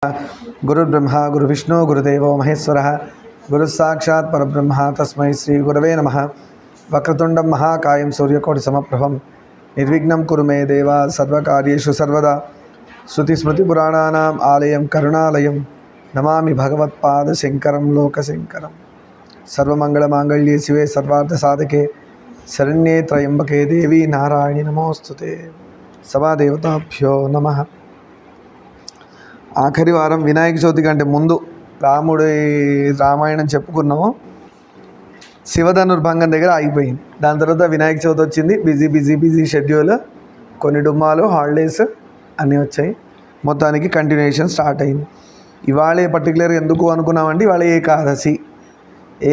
गुरुर्ब्रह्मा गुरुविष्णु गुरुदेवो महेश्वरः गुरुस्साक्षात् परब्रह्म तस्मै श्री गुरवे नमः। वक्रतुंडं महाकायं सूर्यकोटिसमप्रभं निर्विघ्नं कुरु मे देव सर्वकार्येषु सर्वदा। श्रुतिस्मृतिपुराणानाम् आलयं करुणालयं नमामि भगवत्पादशङ्करं लोकशङ्करं। सर्वमङ्गलमाङ्गल्ये शिवे सर्वार्थसाधके शरण्ये त्र्यम्बके देवी नारायणि नमोस्तुते। सभादेवताभ्यो नमः। ఆఖరి వారం వినాయక చవితి కంటే ముందు రాముడి రామాయణం చెప్పుకున్నాము. శివధనుర్భంగం దగ్గర ఆగిపోయింది. దాని తర్వాత వినాయక చవితి వచ్చింది. బిజీ షెడ్యూల్, కొన్ని డుమ్మాలు, హాలిడేస్ అన్నీ వచ్చాయి. మొత్తానికి కంటిన్యూషన్ స్టార్ట్ అయింది. ఇవాళే పర్టికులర్గా ఎందుకు అనుకున్నామంటే ఇవాళ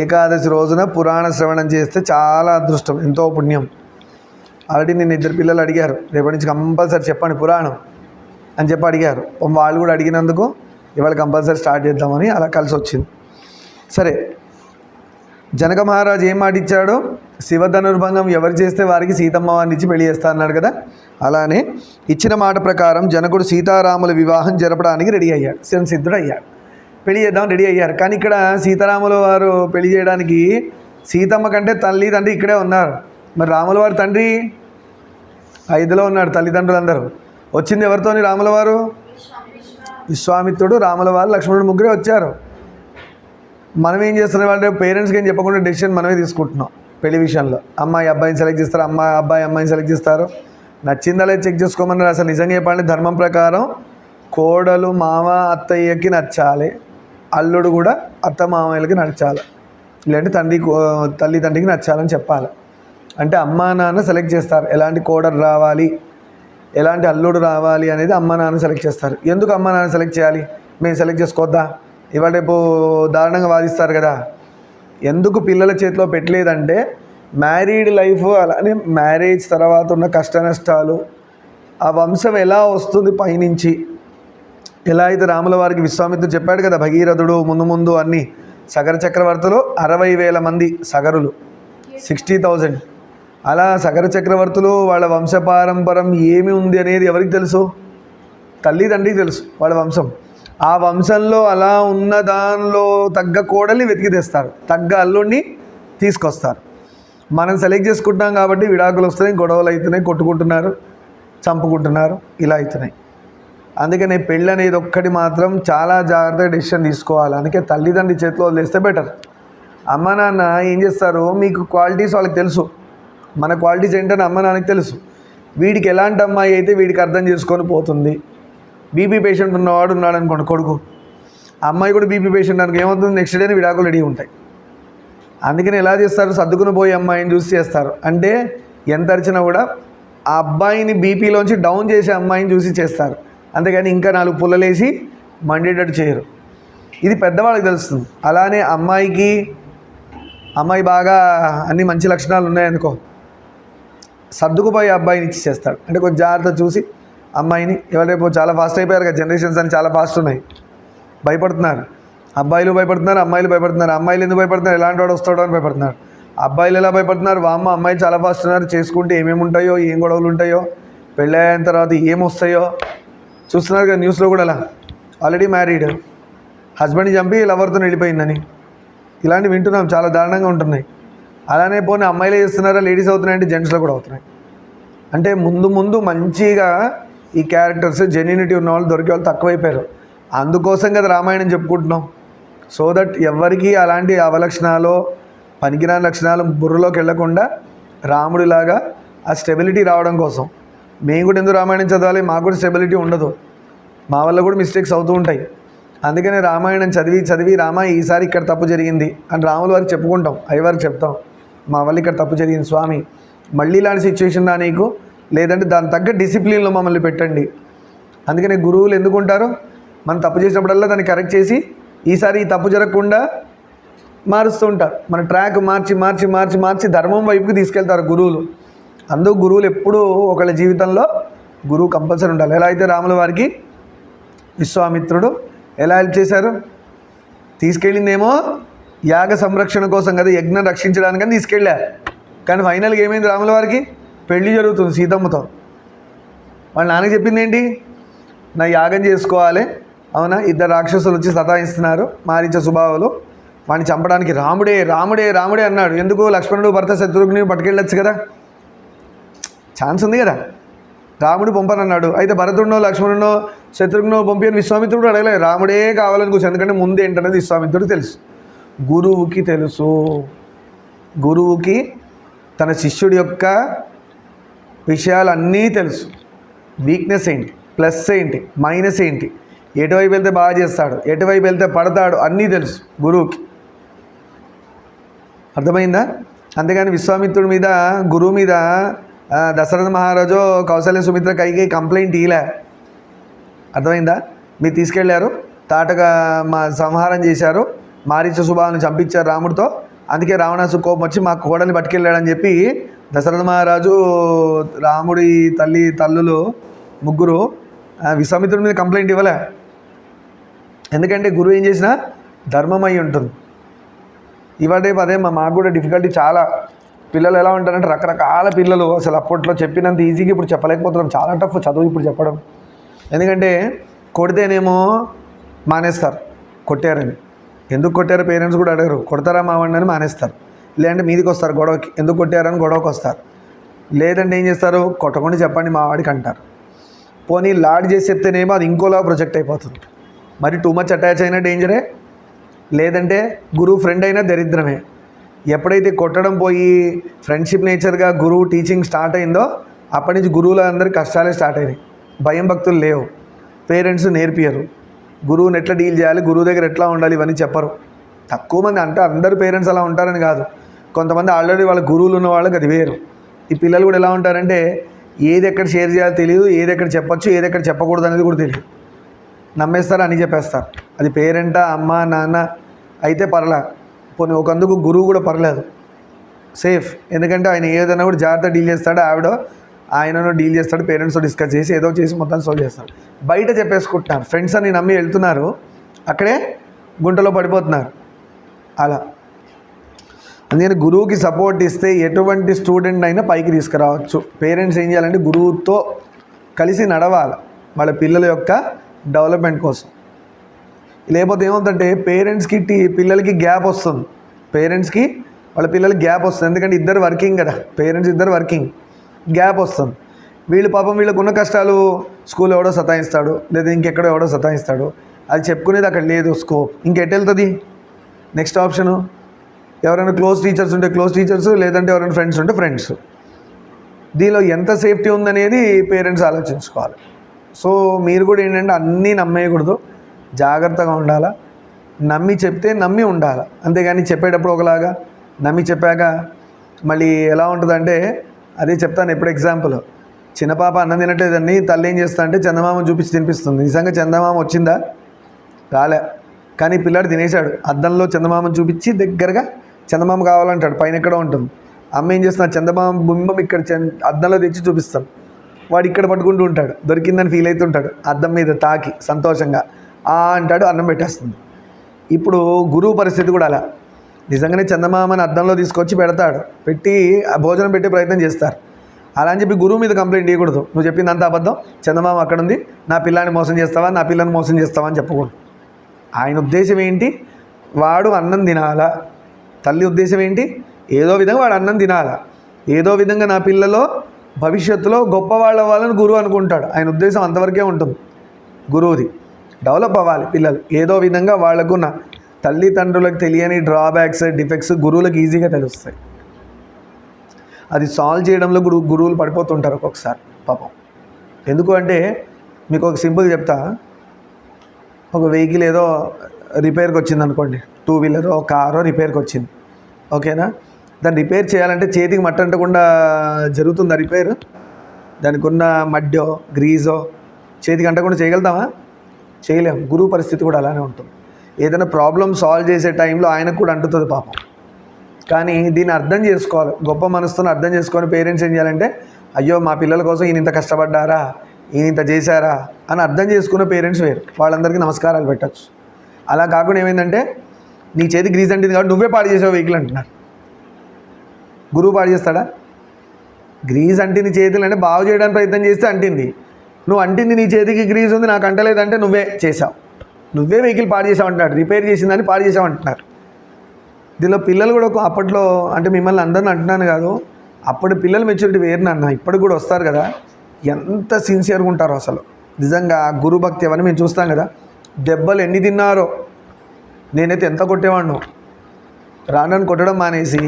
ఏకాదశి రోజున పురాణ శ్రవణం చేస్తే చాలా అదృష్టం, ఎంతో పుణ్యం. ఆల్రెడీ నేను 2 పిల్లలు అడిగారు, రేపటి నుంచి కంపల్సరీ చెప్పండి పురాణం అని చెప్పి అడిగారు. వాళ్ళు కూడా అడిగినందుకు ఇవాళ కంపల్సరీ స్టార్ట్ చేద్దామని అలా కలిసి వచ్చింది. సరే, జనక మహారాజు ఏం మాట ఇచ్చాడో, శివధనుర్భంగం ఎవరు చేస్తే వారికి సీతమ్మ వారిని ఇచ్చి పెళ్లి చేస్తా అన్నాడు కదా. అలానే ఇచ్చిన మాట ప్రకారం జనకుడు సీతారాముల వివాహం జరపడానికి రెడీ అయ్యాడు, సిద్ధుడు అయ్యాడు, పెళ్లి చేద్దాం రెడీ అయ్యారు. కానీ ఇక్కడ సీతారాముల వారు పెళ్లి చేయడానికి సీతమ్మ కంటే తల్లి తండ్రి ఇక్కడే ఉన్నారు. మరి రాముల వారి తండ్రి ఐదులో ఉన్నాడు, తల్లిదండ్రులందరూ. వచ్చింది ఎవరితోని? రాముల వారు విశ్వామిత్రుడు, రాముల వారు, లక్ష్మణుడు, ముగ్గురే వచ్చారు. మనం ఏం చేస్తున్నాం అంటే పేరెంట్స్కి ఏం చెప్పకుండా డెసిషన్ మనమే తీసుకుంటున్నాం పెళ్లి విషయంలో. అమ్మాయి అబ్బాయిని సెలెక్ట్ చేస్తారు, అబ్బాయి అమ్మాయిని సెలెక్ట్ చేస్తారు. నచ్చిందా లేదా చెక్ చేసుకోమన్నారు. అసలు నిజంగా చెప్పండి, ధర్మం ప్రకారం కోడలు మామ అత్తయ్యకి నచ్చాలి, అల్లుడు కూడా అత్త మామయ్యలకి నచ్చాలి, ఇలాంటి తల్లి తండ్రికి నచ్చాలని చెప్పాలి. అంటే అమ్మా నాన్న సెలెక్ట్ చేస్తారు ఎలాంటి కోడలు రావాలి, ఎలాంటి అల్లుడు రావాలి అనేది అమ్మ నాన్న సెలెక్ట్ చేస్తారు. ఎందుకు అమ్మ నాన్న సెలెక్ట్ చేయాలి? మేము సెలెక్ట్ చేసుకోవద్దా? ఇవాళ రేపు దారుణంగా వాదిస్తారు కదా. ఎందుకు పిల్లల చేతిలో పెట్టలేదంటే మ్యారీడ్ లైఫ్, అలానే మ్యారేజ్ తర్వాత ఉన్న కష్ట నష్టాలు, ఆ వంశం ఎలా వస్తుంది పైనుంచి. ఎలా అయితే రాముల వారికి విశ్వామిత్రుడు చెప్పాడు కదా, భగీరథుడు ముందు అన్నీ సగర చక్రవర్తులు 60,000 మంది సగరులు, 60,000. అలా సగర చక్రవర్తులు వాళ్ళ వంశపారంపరం ఏమి ఉంది అనేది ఎవరికి తెలుసు? తల్లిదండ్రికి తెలుసు వాళ్ళ వంశం. ఆ వంశంలో అలా ఉన్న దానిలో తగ్గ కోడల్ని వెతికి తెస్తారు, తగ్గ అల్లుడిని తీసుకొస్తారు. మనం సెలెక్ట్ చేసుకుంటున్నాం కాబట్టి విడాకులు వస్తున్నాయి, గొడవలు అవుతున్నాయి, కొట్టుకుంటున్నారు, చంపుకుంటున్నారు, ఇలా అవుతున్నాయి. అందుకని పెళ్ళి అనేది ఒక్కటి మాత్రం చాలా జాగ్రత్తగా డెసిషన్ తీసుకోవాలి. అందుకే తల్లిదండ్రి చేతిలో వదిలేస్తే బెటర్. అమ్మ నాన్న ఏం చేస్తారు, మీకు క్వాలిటీస్ వాళ్ళకి తెలుసు, మన క్వాలిటీస్ ఏంటని అమ్మ నాన్నకి తెలుసు. వీడికి ఎలాంటి అమ్మాయి అయితే వీడికి అర్థం చేసుకొని పోతుంది. బీపీ పేషెంట్ ఉన్నవాడు ఉన్నాడు అనుకోండి కొడుకు, అమ్మాయి కూడా బీపీ పేషెంట్ అనుకో, ఏమవుతుంది, నెక్స్ట్ డేనే విడాకులు రెడీ ఉంటాయి. అందుకని ఎలా చేస్తారు, సర్దుకుని పోయి అమ్మాయిని చూసి చేస్తారు. అంటే ఎంత అరిచినా కూడా ఆ అబ్బాయిని బీపీలోంచి డౌన్ చేసే అమ్మాయిని చూసి చేస్తారు. అంతేగాని ఇంకా 4 పుల్లలేసి మండేటట్టు చేయరు. ఇది పెద్దవాళ్ళకి తెలుస్తుంది. అలానే అమ్మాయి బాగా అన్ని మంచి లక్షణాలు ఉన్నాయనుకో, సర్దుకుపోయి అబ్బాయిని ఇచ్చి చేస్తాడు. అంటే కొంచెం జాగ్రత్త చూసి అమ్మాయిని. ఎవరైపు చాలా ఫాస్ట్ అయిపోయారు కదా, జనరేషన్స్ అని చాలా ఫాస్ట్ ఉన్నాయి, భయపడుతున్నారు. అబ్బాయిలు భయపడుతున్నారు, అమ్మాయిలు భయపడుతున్నారు. అమ్మాయిలు ఎందుకు భయపడుతున్నారు, ఎలాంటి వాడు వస్తాడో అని భయపడుతున్నారు. అబ్బాయిలు ఎలా భయపడుతున్నారు, వామ్మ అమ్మాయిలు చాలా ఫాస్ట్ ఉన్నారు, చేసుకుంటే ఏమేమి ఉంటాయో, ఏం గొడవలు ఉంటాయో, పెళ్ళైన తర్వాత ఏమొస్తాయో చూస్తున్నారు కదా న్యూస్లో కూడా. అలా ఆల్రెడీ మ్యారీడ్, హస్బెండ్ని చంపి లవర్తో వెళ్ళిపోయిందని ఇలాంటివి వింటున్నాం, చాలా దారుణంగా ఉంటున్నాయి. అలానే పోనీ అమ్మాయిలే చేస్తున్నారా, లేడీస్ అవుతున్నాయంటే జెంట్స్లో కూడా అవుతున్నాయి. అంటే ముందు మంచిగా ఈ క్యారెక్టర్స్ జెన్యూనిటీ ఉన్న వాళ్ళు దొరికే వాళ్ళు తక్కువైపోయారు. అందుకోసం కదా రామాయణం చెప్పుకుంటున్నాం. సో దట్ ఎవరికి అలాంటి అవలక్షణాలు, పనికిరాని లక్షణాలు బుర్రలోకి వెళ్లకుండా రాముడిలాగా ఆ స్టెబిలిటీ రావడం కోసం. మేము కూడా ఎందుకు రామాయణం చదవాలి, మాకు కూడా స్టెబిలిటీ ఉండదు, మా వల్ల కూడా మిస్టేక్స్ అవుతూ ఉంటాయి. అందుకనే రామాయణం చదివి రామ ఈసారి ఇక్కడ తప్పు జరిగింది అని రాముల వారికి చెప్పుకుంటాం, అయ్యవారికి చెప్తాం, మా వల్ల ఇక్కడ తప్పు జరిగింది స్వామి, మళ్ళీ ఇలాంటి సిచ్యువేషన్ రా నీకు, లేదంటే దాని తగ్గ డిసిప్లిన్లో మమ్మల్ని పెట్టండి. అందుకనే గురువులు ఎందుకుంటారు, మనం తప్పు చేసినప్పుడల్లా దాన్ని కరెక్ట్ చేసి ఈసారి ఈ తప్పు జరగకుండా మారుస్తూ ఉంటారు. మన ట్రాక్ మార్చి ధర్మం వైపుకి తీసుకెళ్తారు గురువులు. అందుకు గురువులు ఎప్పుడూ ఒకళ్ళ జీవితంలో గురువు కంపల్సరీ ఉండాలి. ఎలా అయితే రాముల వారికి విశ్వామిత్రుడు ఎలా హెల్ప్ చేశారు, తీసుకెళ్ళిందేమో యాగ సంరక్షణ కోసం కదా, యజ్ఞం రక్షించడానికని తీసుకెళ్ళారు. కానీ ఫైనల్గా ఏమైంది, రాముల వారికి పెళ్లి జరుగుతుంది సీతమ్మతో. వాళ్ళ నాన్నకి చెప్పింది ఏంటి, నా యాగం చేసుకోవాలి, అవునా? ఇద్దరు రాక్షసులు వచ్చి సతాయిస్తున్నారు, మారీచ సుబాహులు. వాడిని చంపడానికి రాముడే రాముడే రాముడే అన్నాడు. ఎందుకు? లక్ష్మణుడు భర్త శత్రుఘ్ని పట్టుకెళ్ళొచ్చు కదా, ఛాన్స్ ఉంది కదా. రాముడు పంపనన్నాడు. అయితే భరతుడినో లక్ష్మణునో శత్రుఘ్నో పంపి అని విశ్వామిత్రుడు అడగలేదు. రాముడే కావాలని కూర్చో. ఎందుకంటే ముందు ఏంటనేది విశ్వామిత్రుడికి తెలుసు, గురువుకి తెలుసు. గురువుకి తన శిష్యుడి యొక్క విషయాలన్నీ తెలుసు. వీక్నెస్ ఏంటి, ప్లస్ ఏంటి, మైనస్ ఏంటి, ఎటువైపు వెళ్తే బాగా చేస్తాడు, ఎటువైపు వెళ్తే పడతాడు, అన్నీ తెలుసు గురువుకి. అర్థమైందా? అంతేగాని విశ్వామిత్రుడి మీద, గురువు మీద దశరథ మహారాజు కౌశల్య సుమిత్ర కైకి కంప్లైంట్ ఇయలే. అర్థమైందా? మీరు తీసుకెళ్లారు, తాటగా సంహారం చేశారు, మారీచ సుబాహుని చంపించారు రాముడితో, అందుకే రావణాసు కోపం వచ్చి మా కోడల్ని పట్టుకెళ్ళాడని చెప్పి దశరథ మహారాజు, రాముడి తల్లులు ముగ్గురు విశ్వామిత్రుడి మీద కంప్లైంట్ ఇవ్వలే. ఎందుకంటే గురువు ఏం చేసినా ధర్మం అయి ఉంటుంది. ఇవాళ రేపు అదే మాకు కూడా డిఫికల్టీ చాలా. పిల్లలు ఎలా ఉంటారంటే రకరకాల పిల్లలు, అసలు అప్పట్లో చెప్పినంత ఈజీగా ఇప్పుడు చెప్పలేకపోతున్నాం. చాలా టఫ్ చదువు ఇప్పుడు చెప్పడం. ఎందుకంటే కొడితేనేమో మానేస్తారు, కొట్టారని. ఎందుకు కొట్టారో పేరెంట్స్ కూడా అడగరు. కొడతారా మావాడిని అని మానేస్తారు. లేదంటే మీదికి వస్తారు గొడవకి, ఎందుకు కొట్టారని గొడవకి వస్తారు. లేదంటే ఏం చేస్తారు, కొట్టకుండా చెప్పండి మా వాడికి అంటారు. పోనీ లాడ్ చేసి చెప్తేనేమో అది ఇంకోలా ప్రొజెక్ట్ అయిపోతుంది. మరి టూ మచ్ అటాచ్ అయినా డేంజరే, లేదంటే గురువు ఫ్రెండ్ అయినా దరిద్రమే. ఎప్పుడైతే కొట్టడం పోయి ఫ్రెండ్షిప్ నేచర్గా గురువు టీచింగ్ స్టార్ట్ అయిందో అప్పటి నుంచి గురువులందరికీ కష్టాలే స్టార్ట్ అయినాయి. భయం భక్తులు లేవు, పేరెంట్స్ నేర్పియరు, గురువుని ఎట్లా డీల్ చేయాలి, గురువు దగ్గర ఎట్లా ఉండాలి ఇవన్నీ చెప్పరు. తక్కువ మంది, అంటే అందరు పేరెంట్స్ అలా ఉంటారని కాదు, కొంతమంది ఆల్రెడీ వాళ్ళ గురువులు ఉన్న వాళ్ళకి అది వేరు. ఈ పిల్లలు కూడా ఎలా ఉంటారంటే ఏది ఎక్కడ షేర్ చేయాలో తెలియదు, ఏది ఎక్కడ చెప్పచ్చు, ఏది ఎక్కడ చెప్పకూడదు అనేది కూడా తెలియదు. నమ్మేస్తారు, అని చెప్పేస్తారు. అది పేరెంటా అమ్మ నాన్న అయితే పర్లే, పోనీ ఒకందుకు గురువు కూడా పర్లేదు, సేఫ్. ఎందుకంటే ఆయన ఏదైనా కూడా జాగ్రత్త డీల్ చేస్తాడు, ఆయనను డీల్ చేస్తాడు, పేరెంట్స్తో డిస్కస్ చేసి ఏదో చేసి మొత్తం సాల్వ్ చేస్తాడు. బయట చెప్పేసుకుంటున్నారు, ఫ్రెండ్స్ అని నమ్మి వెళ్తున్నారు, అక్కడే గుంటలో పడిపోతున్నారు. అలా అందుకని గురువుకి సపోర్ట్ ఇస్తే ఎటువంటి స్టూడెంట్ అయినా పైకి తీసుకురావచ్చు. పేరెంట్స్ ఏం చేయాలంటే గురువుతో కలిసి నడవాలి వాళ్ళ పిల్లల యొక్క డెవలప్మెంట్ కోసం. లేకపోతే ఏమవుతుందంటే పిల్లలకి గ్యాప్ వస్తుంది, పేరెంట్స్కి వాళ్ళ పిల్లలకి గ్యాప్ వస్తుంది. ఎందుకంటే ఇద్దరు వర్కింగ్ కదా, పేరెంట్స్ ఇద్దరు వర్కింగ్, గ్యాప్ వస్తుంది. వీళ్ళు పాపం వీళ్ళకు ఉన్న కష్టాలు, స్కూల్ ఎవడో సతాయిస్తాడు, లేదా ఇంకెక్కడో ఎవడో సతాయిస్తాడు, అది చెప్పుకునేది అక్కడ లేదు స్కోప్. ఇంకెటు వెళ్తుంది? నెక్స్ట్ ఆప్షను ఎవరైనా క్లోజ్ టీచర్స్ ఉంటే క్లోజ్ టీచర్స్, లేదంటే ఎవరైనా ఫ్రెండ్స్ ఉంటే ఫ్రెండ్స్. దీనిలో ఎంత సేఫ్టీ ఉందనేది పేరెంట్స్ ఆలోచించుకోవాలి. సో మీరు కూడా ఏంటంటే అన్నీ నమ్మేయకూడదు, జాగ్రత్తగా ఉండాలా. నమ్మి చెప్తే నమ్మి ఉండాలి, అంతేగాని చెప్పేటప్పుడు ఒకలాగా, నమ్మి చెప్పాక మళ్ళీ ఎలా ఉంటుందంటే, అదే చెప్తాను ఎప్పుడు ఎగ్జాంపుల్. చిన్న పాప అన్నం తినట్లేదని తల్లి ఏం చేస్తా అంటే చందమామ చూపించి తినిపిస్తుంది. నిజంగా చందమామ వచ్చిందా? రాలే, కానీ పిల్లాడు తినేశాడు. అద్దంలో చందమామను చూపించి దగ్గరగా చందమామ కావాలంటాడు, పైన ఎక్కడో ఉంటుంది. అమ్మ ఏం చేస్తున్నా, చందమామ బింబం ఇక్కడ అద్దంలో తెచ్చి చూపిస్తాం, వాడు ఇక్కడ పట్టుకుంటూ ఉంటాడు, దొరికిందని ఫీల్ అవుతుంటాడు, అద్దం మీద తాకి సంతోషంగా అంటాడు, అన్నం పెట్టేస్తుంది. ఇప్పుడు గురువు పరిస్థితి కూడా అలా. నిజంగానే చందమామని అద్దంలో తీసుకొచ్చి పెడతాడు, పెట్టి భోజనం పెట్టే ప్రయత్నం చేస్తారు. అలా అని చెప్పి గురువు మీద కంప్లైంట్ ఇవ్వకూడదు. నువ్వు చెప్పింది అంత అబద్ధం, చందమామ అక్కడ ఉంది, నా పిల్లాన్ని మోసం చేస్తావా, నా పిల్లని మోసం చేస్తావా అని చెప్పకూడదు. ఆయన ఉద్దేశం ఏంటి? వాడు అన్నం తినాలా. తల్లి ఉద్దేశం ఏంటి? ఏదో విధంగా వాడు అన్నం తినాలా, ఏదో విధంగా నా పిల్లలో భవిష్యత్తులో గొప్పవాళ్ళు అవ్వాలని గురువు అనుకుంటాడు. ఆయన ఉద్దేశం అంతవరకే ఉంటుంది గురువుది. డెవలప్ అవ్వాలి పిల్లలు ఏదో విధంగా. వాళ్ళకున్న తల్లిదండ్రులకు తెలియని డ్రాబ్యాక్స్, డిఫెక్ట్స్ గురువులకు ఈజీగా తెలుస్తాయి. అది సాల్వ్ చేయడంలో గురువులు పడిపోతుంటారు ఒక్కొక్కసారి పాపం. ఎందుకు అంటే మీకు ఒక సింపుల్ చెప్తా. ఒక వెహికల్ ఏదో రిపేర్కి వచ్చింది అనుకోండి, టూ వీలరో కారో రిపేర్కి వచ్చింది, ఓకేనా. దాన్ని రిపేర్ చేయాలంటే చేతికి మట్టి అంటకుండా జరుగుతుందా రిపేర్? దానికి ఉన్న మడ్డో గ్రీజో చేతికి అంటకుండా చేయగలుగుతామా? చేయలేము. గురువు పరిస్థితి కూడా అలానే ఉంటుంది. ఏదైనా ప్రాబ్లం సాల్వ్ చేసే టైంలో ఆయనకు కూడా అంటుతుంది పాపం. కానీ దీన్ని అర్థం చేసుకోవాలి, గొప్ప మనసుతో అర్థం చేసుకొని పేరెంట్స్ ఏం చేయాలంటే, అయ్యో మా పిల్లల కోసం ఈయన ఇంత కష్టపడ్డారా, ఈయన ఇంత చేశారా అని అర్థం చేసుకున్న పేరెంట్స్ వేరు, వాళ్ళందరికీ నమస్కారాలు పెట్టచ్చు. అలా కాకుండా ఏమైందంటే, నీ చేతి గ్రీజ్ అంటింది కాబట్టి నువ్వే పాడు చేసావు వెహికల్ అంటున్నారు. గురువు పాడు చేస్తాడా? గ్రీజ్ అంటింది చేతులు అంటే బాగు చేయడానికి ప్రయత్నం చేస్తే అంటింది. నువ్వు అంటింది నీ చేతికి గ్రీజ్ ఉంది, నాకు అంటలేదంటే నువ్వే చేసావు. నువ్వే వెహికల్ పాడు చేసావంటున్నాడు, రిపేర్ చేసిందని పాడు చేసావంటున్నారు. దీనిలో పిల్లలు కూడా అప్పట్లో, అంటే మిమ్మల్ని అందరిని అంటున్నాను కాదు, అప్పుడు పిల్లల మెచ్యూరిటీ వేరు నాన్న, ఇప్పటికి కూడా వస్తారు కదా, ఎంత సిన్సియర్గా ఉంటారో అసలు. నిజంగా గురుభక్తి అవన్నీ మేము చూస్తాం కదా. దెబ్బలు ఎన్ని తిన్నారో, నేనైతే ఎంత కొట్టేవాడిను. రానని కొట్టడం మానేసి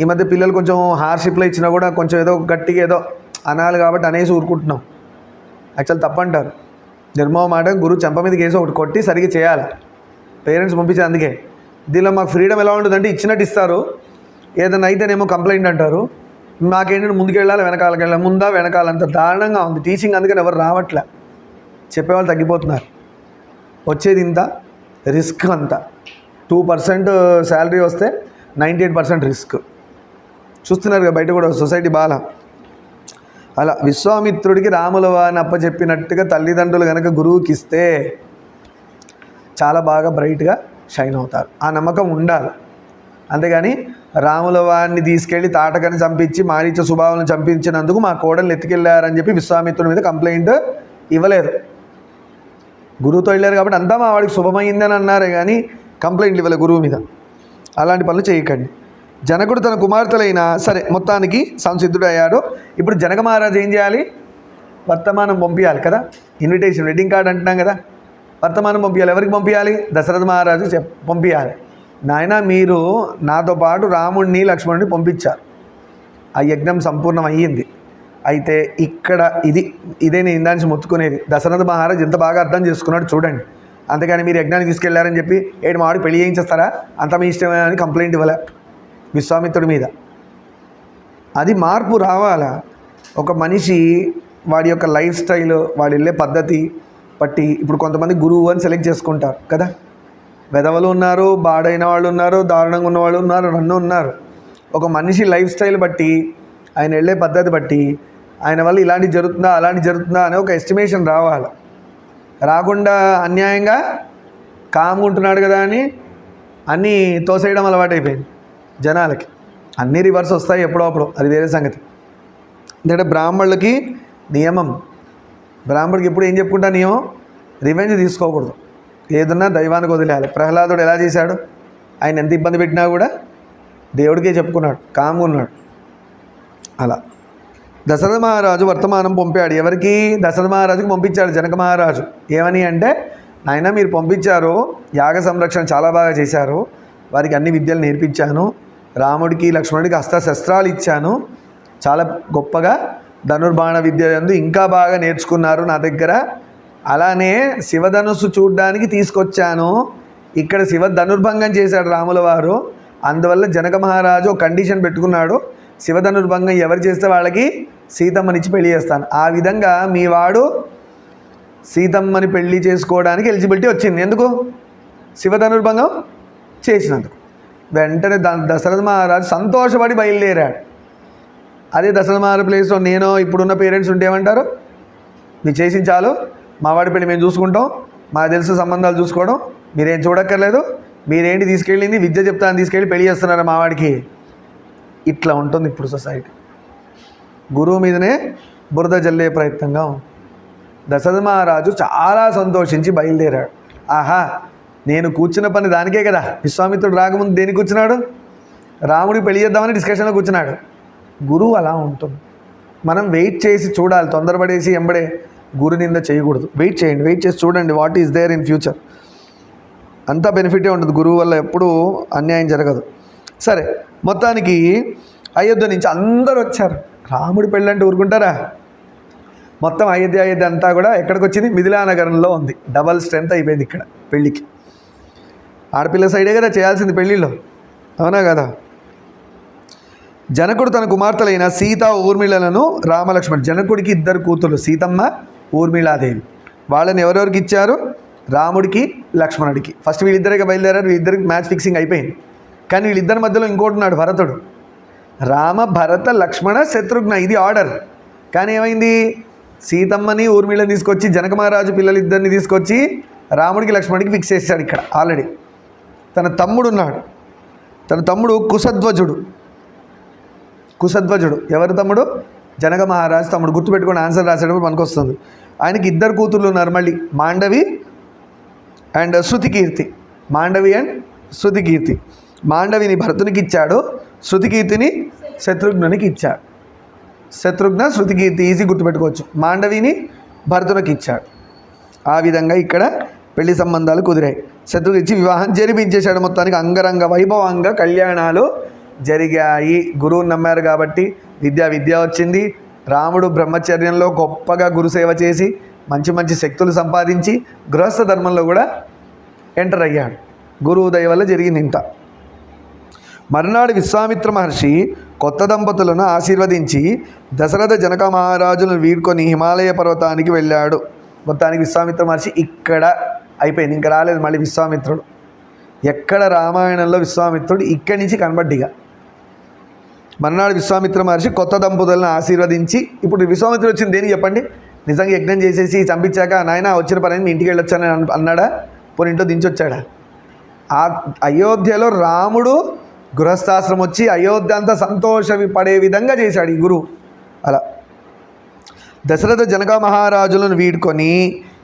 ఈ మధ్య పిల్లలు కొంచెం హార్షిప్లో ఇచ్చినా కూడా కొంచెం ఏదో గట్టిగా ఏదో అనాలి కాబట్టి అనేసి ఊరుకుంటున్నాం. యాక్చువల్ తప్పంటారు. నిర్మోహమాట గురువు చెంప మీద కేసు ఒకటి కొట్టి సరిగ్గా చేయాలి. పేరెంట్స్ పంపించేది అందుకే. దీనిలో మాకు ఫ్రీడమ్ ఎలా ఉంటుందంటే ఇచ్చినట్టు ఇస్తారు, ఏదైనా అయితేనేమో కంప్లైంట్ అంటారు. మాకేంటంటే ముందుకు వెళ్ళాలి వెనకాలకి వెళ్ళాలి, ముందా వెనకాలంత దారుణంగా ఉంది టీచింగ్. అందుకని ఎవరు రావట్లే, చెప్పేవాళ్ళు తగ్గిపోతున్నారు. వచ్చేది ఇంత, రిస్క్ అంతా. 2% శాలరీ వస్తే 98% రిస్క్. చూస్తున్నారు కదా బయట కూడా సొసైటీ బాగా. అలా విశ్వామిత్రుడికి రాముల వారిని అప్పచెప్పినట్టుగా తల్లిదండ్రులు కనుక గురువుకి ఇస్తే చాలా బాగా బ్రైట్గా షైన్ అవుతారు. ఆ నమ్మకం ఉండాలి. అంతేగాని రాముల వారిని తీసుకెళ్ళి తాటకని చంపించి మారీచ స్వభావాలను చంపించినందుకు మా కోడలు ఎత్తుకెళ్ళారని చెప్పి విశ్వామిత్రుడి మీద కంప్లైంట్ ఇవ్వలేదు. గురువుతో వెళ్ళారు కాబట్టి అంతా మా వాడికి శుభమైందని అన్నారే కానీ కంప్లైంట్లు ఇవ్వలేదు గురువు మీద. అలాంటి పనులు చేయకండి. జనకుడు తన కుమార్తెలైన సరే మొత్తానికి సంసిద్ధుడు అయ్యాడు. ఇప్పుడు జనక మహారాజు ఏం చేయాలి? వర్తమానం పంపించాలి కదా, ఇన్విటేషన్, వెడ్డింగ్ కార్డ్ అంటున్నాం కదా, వర్తమానం పంపించాలి. ఎవరికి పంపించాలి? దశరథ మహారాజు పంపించాలి. నాయన మీరు నాతో పాటు రాముడిని లక్ష్మణుడిని పంపించారు, ఆ యజ్ఞం సంపూర్ణం అయ్యింది. అయితే ఇక్కడ ఇదే నేను ఇందానికి మొత్తుకునేది. దశరథ మహారాజు ఎంత బాగా అర్థం చేసుకున్నాడు చూడండి. అంతేగాని మీరు యజ్ఞాన్ని తీసుకెళ్లారని చెప్పి మా వాడికి పెళ్లి చేయించేస్తారా, అంత మీ ఇష్టమే అని కంప్లైంట్ ఇవ్వలే విశ్వామిత్రుడి మీద. అది మార్పు రావాలా. ఒక మనిషి వాడి యొక్క లైఫ్ స్టైల్, వాడి వెళ్ళే పద్ధతి బట్టి ఇప్పుడు కొంతమంది గురువు అని సెలెక్ట్ చేసుకుంటారు కదా. వెధవలు ఉన్నారు, బాడైన వాళ్ళు ఉన్నారు, దారుణంగా ఉన్నవాళ్ళు ఉన్నారు, నన్ను ఉన్నారు. ఒక మనిషి లైఫ్ స్టైల్ బట్టి, ఆయన వెళ్ళే పద్ధతి బట్టి, ఆయన వల్ల ఇలాంటి జరుగుతుందా అలాంటి జరుగుతుందా అనే ఒక ఎస్టిమేషన్ రావాలి. రాకుండా అన్యాయంగా కామ్గా ఉంటున్నాడు కదా అని అన్నీ తోసేయడం అలవాటు అయిపోయింది జనాలకి. అన్నీ రివర్స్ వస్తాయి ఎప్పుడప్పుడు, అది వేరే సంగతి. ఎందుకంటే బ్రాహ్మణులకి నియమం, బ్రాహ్మణుడికి ఎప్పుడు ఏం చెప్పుకుంటా నియమం, రివెంజ్ తీసుకోకూడదు, ఏదన్నా దైవానికి వదిలేయాలి. ప్రహ్లాదుడు ఎలా చేశాడు? ఆయన ఎంత ఇబ్బంది పెట్టినా కూడా దేవుడికే చెప్పుకున్నాడు, కామ్గా ఉన్నాడు. అలా దశరథ మహారాజు వర్తమానం పంపాడు. ఎవరికి? దశరథ మహారాజుకి పంపించాడు జనక మహారాజు. ఏమని అంటే, నాయన మీరు పంపించారు, యాగ సంరక్షణ చాలా బాగా చేశారు, వారికి అన్ని విద్యలు నేర్పించాను, రాముడికి లక్ష్మణుడికి అస్త్రశస్త్రాలు ఇచ్చాను, చాలా గొప్పగా ధనుర్బాణ విద్య యందు ఇంకా బాగా నేర్చుకున్నారు నా దగ్గర. అలానే శివధనుస్సు చూడ్డానికి తీసుకొచ్చాను. ఇక్కడ శివ ధనుర్భంగం చేశాడు రాముల వారు. అందువల్ల జనక మహారాజు ఒక కండిషన్ పెట్టుకున్నాడు, శివధనుర్భంగం ఎవరు చేస్తే వాళ్ళకి సీతమ్మనిచ్చి పెళ్లి చేస్తాను. ఆ విధంగా మీ వాడు సీతమ్మని పెళ్లి చేసుకోవడానికి ఎలిజిబిలిటీ వచ్చింది. ఎందుకు? శివధనుర్భంగం చేసినందుకు. వెంటనే దశరథ మహారాజు సంతోషపడి బయలుదేరాడు. అదే దశరథ మహారాజు ప్లేస్లో నేను ఇప్పుడున్న పేరెంట్స్ ఉంటే ఏమంటారు? మీరు చేసిన చాలు, మా వాడి పెళ్ళి మేము చూసుకుంటాం, మాకు తెలుసు సంబంధాలు చూసుకోవడం, మీరేం చూడక్కర్లేదు, మీరేంటి తీసుకెళ్ళింది విద్య చెప్తాను తీసుకెళ్ళి పెళ్లి చేస్తున్నారు మా వాడికి. ఇట్లా ఉంటుంది ఇప్పుడు సొసైటీ. గురువు మీదనే బురద జల్లే ప్రయత్నంగా ఉంది. దశరథ మహారాజు చాలా సంతోషించి బయలుదేరాడు. ఆహా, నేను కూర్చున్న పని దానికే కదా. విశ్వామిత్రుడు రాకముందు దేనికి కూర్చున్నాడు? రాముడికి పెళ్లి చేద్దామని డిస్కషన్లో కూర్చున్నాడు. గురువు అలా ఉంటుంది. మనం వెయిట్ చేసి చూడాలి, తొందరపడేసి ఎంబడే గురు నింద చేయకూడదు. వెయిట్ చేయండి, వెయిట్ చేసి చూడండి what is there in future. అంతా బెనిఫిటే ఉంటుంది, గురువు వల్ల ఎప్పుడూ అన్యాయం జరగదు. సరే, మొత్తానికి అయోధ్య నుంచి అందరూ వచ్చారు. రాముడి పెళ్ళంటే ఊరుకుంటారా? మొత్తం అయోధ్య అంతా కూడా ఎక్కడికి వచ్చింది? మిథిలా నగరంలో ఉంది. డబల్ స్ట్రెంత్ అయిపోయింది ఇక్కడ పెళ్ళికి. ఆడపిల్ల సైడే కదా చేయాల్సింది పెళ్ళిళ్ళు, అవునా కదా? జనకుడు తన కుమార్తెలైన సీత ఊర్మిళలను రామలక్ష్మణ్, జనకుడికి 2 కూతుర్లు, సీతమ్మ ఊర్మిళాదేవి. వాళ్ళని ఎవరెవరికి ఇచ్చారు? రాముడికి లక్ష్మణుడికి. ఫస్ట్ వీళ్ళిద్దరికి బయలుదేరారు, వీళ్ళిద్దరికి మ్యాచ్ ఫిక్సింగ్ అయిపోయింది. కానీ వీళ్ళిద్దరి మధ్యలో ఇంకోటి ఉన్నాడు, భరతుడు. రామ భరత లక్ష్మణ శత్రుఘ్న, ఇది ఆర్డర్. కానీ ఏమైంది? సీతమ్మని ఊర్మిళని తీసుకొచ్చి జనక మహారాజు పిల్లలిద్దరిని తీసుకొచ్చి రాముడికి లక్ష్మణుడికి ఫిక్స్ చేశాడు ఇక్కడ ఆల్రెడీ. తన తమ్ముడు ఉన్నాడు, తన తమ్ముడు కుశధ్వజుడు. ఎవరు తమ్ముడు? జనక మహారాజు తమ్ముడు. గుర్తుపెట్టుకొని ఆన్సర్ రాసేటప్పుడు మనకు వస్తుంది. ఆయనకి 2 కూతుర్లు ఉన్నారు మళ్ళీ, మాండవి అండ్ శృతికీర్తి, మాండవి అండ్ శృతికీర్తి. మాండవిని భరతునికి ఇచ్చాడు, శృతికీర్తిని శత్రుఘ్నునికి ఇచ్చాడు. శత్రుఘ్న శృతికీర్తి ఈజీ గుర్తుపెట్టుకోవచ్చు. మాండవిని భరతునికి ఇచ్చాడు. ఆ విధంగా ఇక్కడ పెళ్లి సంబంధాలు కుదిరాయి. శత్రుఘ్న ఇచ్చి వివాహం జరిపించేశాడు. మొత్తానికి అంగరంగ వైభవంగా కళ్యాణాలు జరిగాయి. గురువుని నమ్మారు కాబట్టి విద్య వచ్చింది. రాముడు బ్రహ్మచర్యంలో గొప్పగా గురుసేవ చేసి మంచి మంచి శక్తులు సంపాదించి గృహస్థ ధర్మంలో కూడా ఎంటర్ అయ్యాడు. గురువు దయ వల్ల జరిగింది ఇంత. మర్నాడు విశ్వామిత్ర మహర్షి కొత్త దంపతులను ఆశీర్వదించి దశరథ జనక మహారాజులను వీడ్కొని హిమాలయ పర్వతానికి వెళ్ళాడు. మొత్తానికి విశ్వామిత్ర మహర్షి ఇక్కడ అయిపోయింది, ఇంకా రాలేదు మళ్ళీ విశ్వామిత్రుడు. ఎక్కడ రామాయణంలో విశ్వామిత్రుడు ఇక్కడి నుంచి కనబడ్డిగా. మర్నాడు విశ్వామిత్ర మహర్షి కొత్త దంపతులను ఆశీర్వదించి, ఇప్పుడు విశ్వామిత్రుడు వచ్చింది దేనికి చెప్పండి? నిజంగా యజ్ఞం చేసేసి చంపించాక నాయన వచ్చిన పని మీ ఇంటికి వెళ్ళొచ్చానని అన్నాడా? పోనీ ఇంట్లో దించొచ్చాడా? ఆ అయోధ్యలో రాముడు గృహస్థాశ్రమం వచ్చి అయోధ్య అంతా సంతోషపడే విధంగా చేశాడు ఈ గురువు. అలా దశరథ జనక మహారాజులను వీడుకొని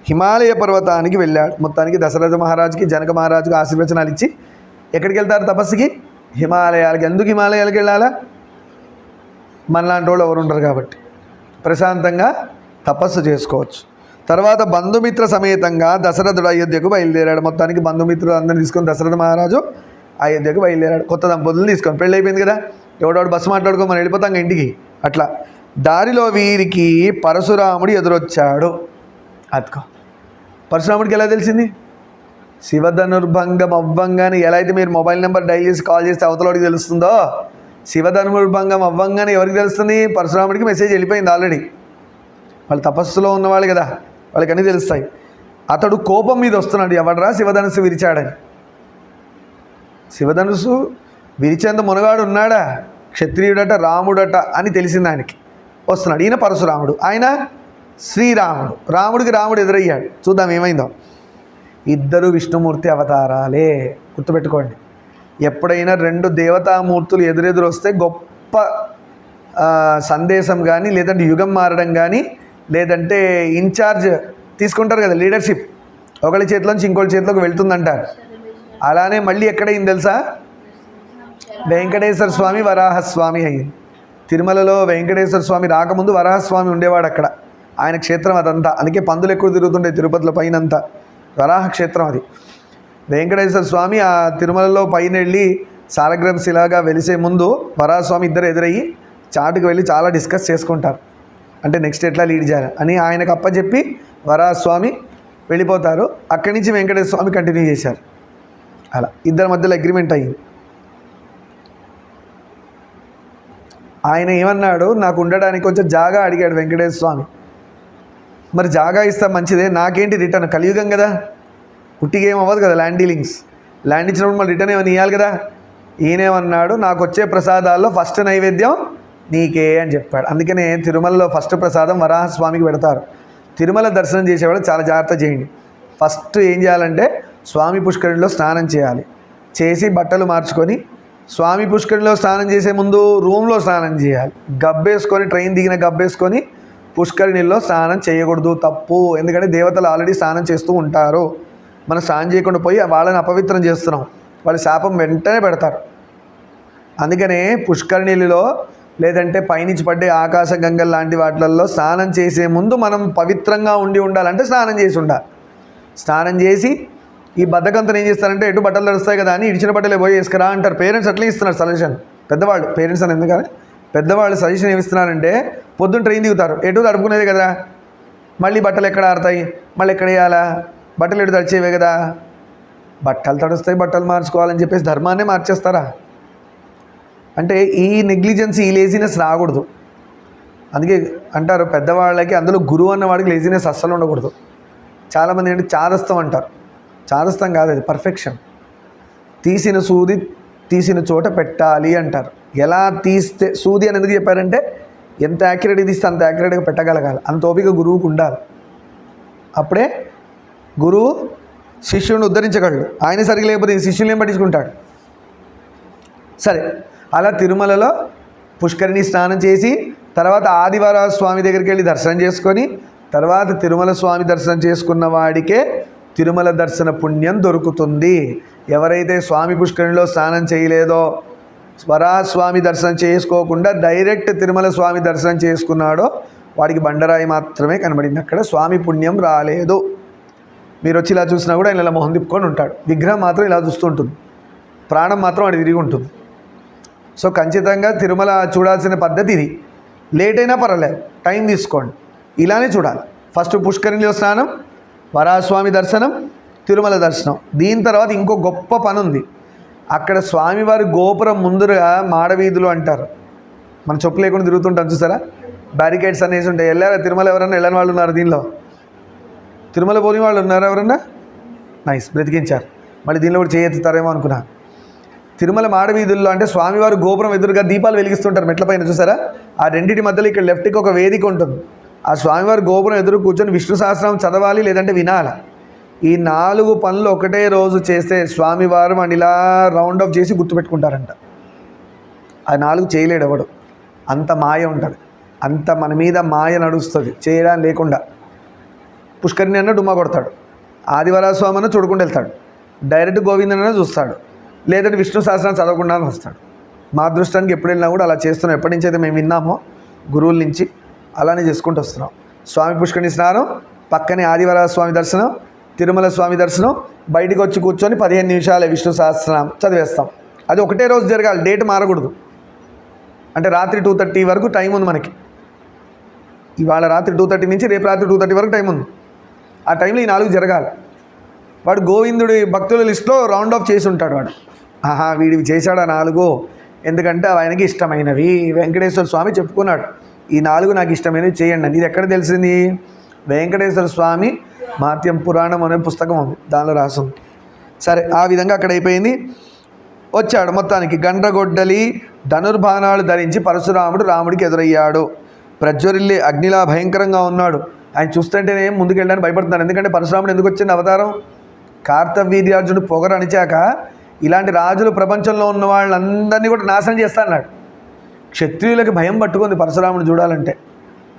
హిమాలయ పర్వతానికి వెళ్ళాడు. మొత్తానికి దశరథ మహారాజుకి జనక మహారాజుకి ఆశీర్వచనాలు ఇచ్చి ఎక్కడికి వెళ్తారు తపస్సుకి? హిమాలయాలకి. ఎందుకు హిమాలయాలకు వెళ్ళాలా? మనలాంటి వాళ్ళు ఎవరు ఉండరు కాబట్టి ప్రశాంతంగా తపస్సు చేసుకోవచ్చు. తర్వాత బంధుమిత్ర సమేతంగా దశరథుడు అయోధ్యకు బయలుదేరాడు. మొత్తానికి బంధుమిత్రులు అందరిని తీసుకొని దశరథ మహారాజు అయోధ్యకు బయలుదేరాడు. కొత్త దంపతులను తీసుకొని, పెళ్ళి అయిపోయింది కదా, ఎవడెవడు బస్సు మాట్లాడుకొని మనం వెళ్ళిపోతాం ఇంటికి. అట్లా దారిలో వీరికి పరశురాముడు ఎదురొచ్చాడు. అతుకో, పరశురాముడికి ఎలా తెలిసింది? శివధనుర్భంగం అవ్వంగానే ఎలా అయితే మీరు మొబైల్ నెంబర్ డైల్ చేసి కాల్ చేస్తే అవతలవాడికి తెలుస్తుందో, శివధనుర్భంగం అవ్వంగానే ఎవరికి తెలుస్తుంది? పరశురాముడికి మెసేజ్ వెళ్ళిపోయింది ఆల్రెడీ. వాళ్ళు తపస్సులో ఉన్నవాళ్ళు కదా, వాళ్ళకి అన్నీ తెలుస్తాయి. అతడు కోపం మీద వస్తున్నాడు, ఎవడరా శివధనుస్సు విరిచాడని. శివధనుస్సు విరిచేంత మునగాడు ఉన్నాడా? క్షత్రియుడట, రాముడట అని తెలిసింది ఆయనకి. వస్తున్నాడు. ఈయన పరశురాముడు, ఆయన శ్రీరాముడు. రాముడికి రాముడు ఎదురయ్యాడు. చూద్దాం ఏమైందో. ఇద్దరు విష్ణుమూర్తి అవతారాలే, గుర్తుపెట్టుకోండి. ఎప్పుడైనా రెండు దేవతామూర్తులు ఎదురెదురు వస్తే గొప్ప సందేశం కానీ, లేదంటే యుగం మారడం కానీ, లేదంటే ఇన్ఛార్జ్ తీసుకుంటారు కదా, లీడర్షిప్ ఒకళ్ళ చేతిలోంచి ఇంకోళ్ళ చేతిలోకి వెళ్తుందంటారు. అలానే మళ్ళీ ఎక్కడైంది తెలుసా? వెంకటేశ్వర స్వామి వరాహస్వామి అయ్యింది. తిరుమలలో వెంకటేశ్వర స్వామి రాకముందు వరాహస్వామి ఉండేవాడు అక్కడ. ఆయన క్షేత్రం అదంతా. అందుకే పందులు ఎక్కువ తిరుగుతుండే తిరుపతిలో పైనంతా. వరాహ క్షేత్రం అది. వెంకటేశ్వర స్వామి ఆ తిరుమలలో పైన వెళ్ళి సాలగ్రామ శిలాగా వెలిసే ముందు వరాహస్వామి ఇద్దరు ఎదురయ్యి చాటుకు వెళ్ళి చాలా డిస్కస్ చేసుకుంటారు. అంటే నెక్స్ట్ ఎట్లా లీడ్ చేయాలి అని ఆయనకు అప్పచెప్పి వరాహస్వామి వెళ్ళిపోతారు. అక్కడి నుంచి వెంకటేశ్వర స్వామి కంటిన్యూ చేశారు. అలా ఇద్దరి మధ్యలో అగ్రిమెంట్ అయ్యింది. ఆయన ఏమన్నాడు, నాకు ఉండడానికి కొంచెం జాగా అడిగాడు వెంకటేశ్వర స్వామి. మరి జాగా ఇస్తా మంచిదే, నాకేంటి రిటర్న్? కలియుగం కదా, ఉట్టిగా ఏం అవ్వదు కదా ల్యాండ్ డీలింగ్స్. ల్యాండ్ ఇచ్చినప్పుడు మళ్ళీ రిటర్న్ ఏమైనా ఇవ్వాలి కదా. ఈయనేమన్నాడు, నాకు వచ్చే ప్రసాదాల్లో ఫస్ట్ నైవేద్యం నీకే అని చెప్పాడు. అందుకనే తిరుమలలో ఫస్ట్ ప్రసాదం వరాహస్వామికి పెడతారు. తిరుమల దర్శనం చేసేవాళ్ళు చాలా జాగ్రత్త చేయండి. ఫస్ట్ ఏం చేయాలంటే స్వామి పుష్కరిణిలో స్నానం చేయాలి. చేసి బట్టలు మార్చుకొని స్వామి పుష్కరిణిలో స్నానం చేసే ముందు రూమ్లో స్నానం చేయాలి. గబ్బేసుకొని, ట్రైన్ దిగిన గబ్బేసుకొని పుష్కరిణిలో స్నానం చేయకూడదు, తప్పు. ఎందుకంటే దేవతలు ఆల్రెడీ స్నానం చేస్తూ ఉంటారు. మనం స్నానం చేయకుండా పోయి వాళ్ళని అపవిత్రం చేస్తున్నాం. వాళ్ళ శాపం వెంటనే పెడతారు. అందుకనే పుష్కరిణిలో లేదంటే పైనుంచి పడ్డే ఆకాశ గంగల్ లాంటి వాటిల్లో స్నానం చేసే ముందు మనం పవిత్రంగా ఉండాలంటే స్నానం చేసి ఉండాలి. స్నానం చేసి ఈ బద్ధకంతో ఏం చేస్తారంటే ఎటు బట్టలు తడుస్తాయి కదా అని ఇడిచిన బట్టలే పోయి వేసుకురా అంటారు. పేరెంట్స్ అట్లా ఇస్తున్నారు సజెషన్. పెద్దవాళ్ళు, పేరెంట్స్ అని ఎందుకని పెద్దవాళ్ళు సజెషన్ ఏమిస్తున్నారంటే పొద్దున్న ట్రైన్ దిగుతారు, ఎటు తడుపుకునేది కదా, మళ్ళీ బట్టలు ఎక్కడ ఆరుతాయి, మళ్ళీ ఎక్కడ వేయాలా, బట్టలు ఎటు తడిచేవే కదా, బట్టలు తడుస్తాయి బట్టలు మార్చుకోవాలని చెప్పేసి ధర్మాన్నే మార్చేస్తారా? అంటే ఈ నెగ్లిజెన్స్, ఈ లేజినెస్ రాకూడదు. అందుకే అంటారు పెద్దవాళ్ళకి, అందులో గురువు అన్నవాడికి లేజినెస్ అస్సలు ఉండకూడదు. చాలామంది ఏంటి చాదస్తం అంటారు. చాదస్తం కాదు, అది పర్ఫెక్షన్. తీసిన సూది తీసిన చోట పెట్టాలి అంటారు. ఎలా తీస్తే సూది అని ఎందుకు చెప్పారంటే ఎంత యాక్యురేట్గా తీస్తే అంత యాక్యురేట్గా పెట్టగలగాలి. అంత ఓపిక గురువుకు ఉండాలి. అప్పుడే గురువు శిష్యుడిని ఉద్ధరించగలడు. ఆయన సరిగ్గా లేకపోతే శిష్యుని ఏం పట్టించుకుంటాడు? సరే, అలా తిరుమలలో పుష్కరిణి స్నానం చేసి తర్వాత ఆదివార స్వామి దగ్గరికి వెళ్ళి దర్శనం చేసుకొని తర్వాత తిరుమల స్వామి దర్శనం చేసుకున్న వాడికే తిరుమల దర్శన పుణ్యం దొరుకుతుంది. ఎవరైతే స్వామి పుష్కరిణిలో స్నానం చేయలేదో, వరాహస్వామి దర్శనం చేసుకోకుండా డైరెక్ట్ తిరుమల స్వామి దర్శనం చేసుకున్నాడో వాడికి బండరాయి మాత్రమే కనబడింది. అక్కడ స్వామి పుణ్యం రాలేదు. మీరు వచ్చి ఇలా చూసినా కూడా ఆయన ఇలా మొహం తిప్పుకొని ఉంటాడు. విగ్రహం మాత్రం ఇలా చూస్తూ ఉంటుంది, ప్రాణం మాత్రం వాడి తిరిగి ఉంటుంది. సో ఖచ్చితంగా తిరుమల చూడాల్సిన పద్ధతి ఇది. లేట్ అయినా పర్వాలేదు, టైం తీసుకోండి, ఇలానే చూడాలి. ఫస్ట్ పుష్కరిణిలో స్నానం, వరాహస్వామి దర్శనం, తిరుమల దర్శనం. దీని తర్వాత ఇంకో గొప్ప పని ఉంది. అక్కడ స్వామివారి గోపురం ముందుగా మాడవీధులు అంటారు. మన చెప్పు లేకుండా తిరుగుతుంటాం చూసారా, బ్యారికేడ్స్ అనేసి ఉంటాయి. వెళ్ళారా తిరుమల? ఎవరన్నా వెళ్ళని వాళ్ళు ఉన్నారు దీనిలో? తిరుమల పోని వాళ్ళు ఉన్నారు ఎవరన్నా? నైస్, బ్రతికించారు. మళ్ళీ దీనిలో కూడా చేయెత్తుతారేమో అనుకున్నా. తిరుమల మాడవీధుల్లో అంటే స్వామివారి గోపురం ఎదురుగా దీపాలు వెలిగిస్తుంటారు మెట్ల పైన చూసారా. ఆ రెండింటి మధ్యలో ఇక్కడ లెఫ్ట్కి ఒక వేదిక ఉంటుంది. ఆ స్వామివారి గోపురం ఎదురు కూర్చొని విష్ణు సహస్రనామం చదవాలి, లేదంటే వినాలి. ఈ 4 పనులు ఒకటే రోజు చేస్తే స్వామివారు మన ఇలా రౌండ్ ఆఫ్ చేసి గుర్తుపెట్టుకుంటారంట. ఆ 4 చేయలేడు ఎవడు. అంత మాయ ఉంటుంది, అంత మన మీద మాయ నడుస్తుంది చేయడానికి లేకుండా. పుష్కరిణి అన్న డుమ్మా కొడతాడు, ఆదివరాస్వామి అన్న చూడకుండా వెళ్తాడు, డైరెక్ట్ గోవిందన్న చూస్తాడు, లేదంటే విష్ణు సహస్రనామం చదవకుండా వస్తాడు. మా అదృష్టానికి ఎప్పుడు వెళ్ళినా కూడా అలా చేస్తున్నాం. ఎప్పటి నుంచి అయితే మేము విన్నామో గురువుల నుంచి అలానే చేసుకుంటూ వస్తున్నాం. స్వామి పుష్కరిణి స్నానం, పక్కనే ఆదివరాస్వామి దర్శనం, తిరుమల స్వామి దర్శనం, బయటికి వచ్చి కూర్చొని 15 నిమిషాలే విష్ణు సహస్రనామం చదివేస్తాం. అది ఒకటే రోజు జరగాలి, డేట్ మారకూడదు. అంటే రాత్రి 2:30 వరకు టైం ఉంది మనకి. ఇవాళ రాత్రి 2:30 నుంచి రేపు రాత్రి 2:30 వరకు టైం ఉంది. ఆ టైంలో ఈ 4 జరగాలి. వాడు గోవిందుడి భక్తుల లిస్టులో రౌండ్ ఆఫ్ చేసి ఉంటాడు. వాడు వీడివి చేశాడు ఆ 4, ఎందుకంటే ఆయనకి ఇష్టమైనవి. వెంకటేశ్వర స్వామి చెప్పుకున్నాడు, ఈ 4 నాకు ఇష్టమైనవి చేయండి అని. ఇది ఎక్కడ తెలిసింది? వెంకటేశ్వర స్వామి మహాత్యం పురాణం అనే పుస్తకం ఉంది, దానిలో రాసింది. సరే, ఆ విధంగా అక్కడ అయిపోయింది. వచ్చాడు మొత్తానికి. గండ్రగొడ్డలి ధనుర్బాణాలు ధరించి పరశురాముడు రాముడికి ఎదురయ్యాడు. ప్రజ్వరిల్లి అగ్నిలా భయంకరంగా ఉన్నాడు. ఆయన చూస్తుంటేనే ముందుకెళ్ళడానికి భయపడుతున్నాడు. ఎందుకంటే పరశురాముడు ఎందుకు వచ్చింది అవతారం? కార్తవీర్యార్జునుడు పొగరు అణిచాక ఇలాంటి రాజులు ప్రపంచంలో ఉన్న వాళ్ళందరినీ కూడా నాశనం చేస్తా అన్నాడు. క్షత్రియులకి భయం పట్టుకుంది పరశురాముడు చూడాలంటే.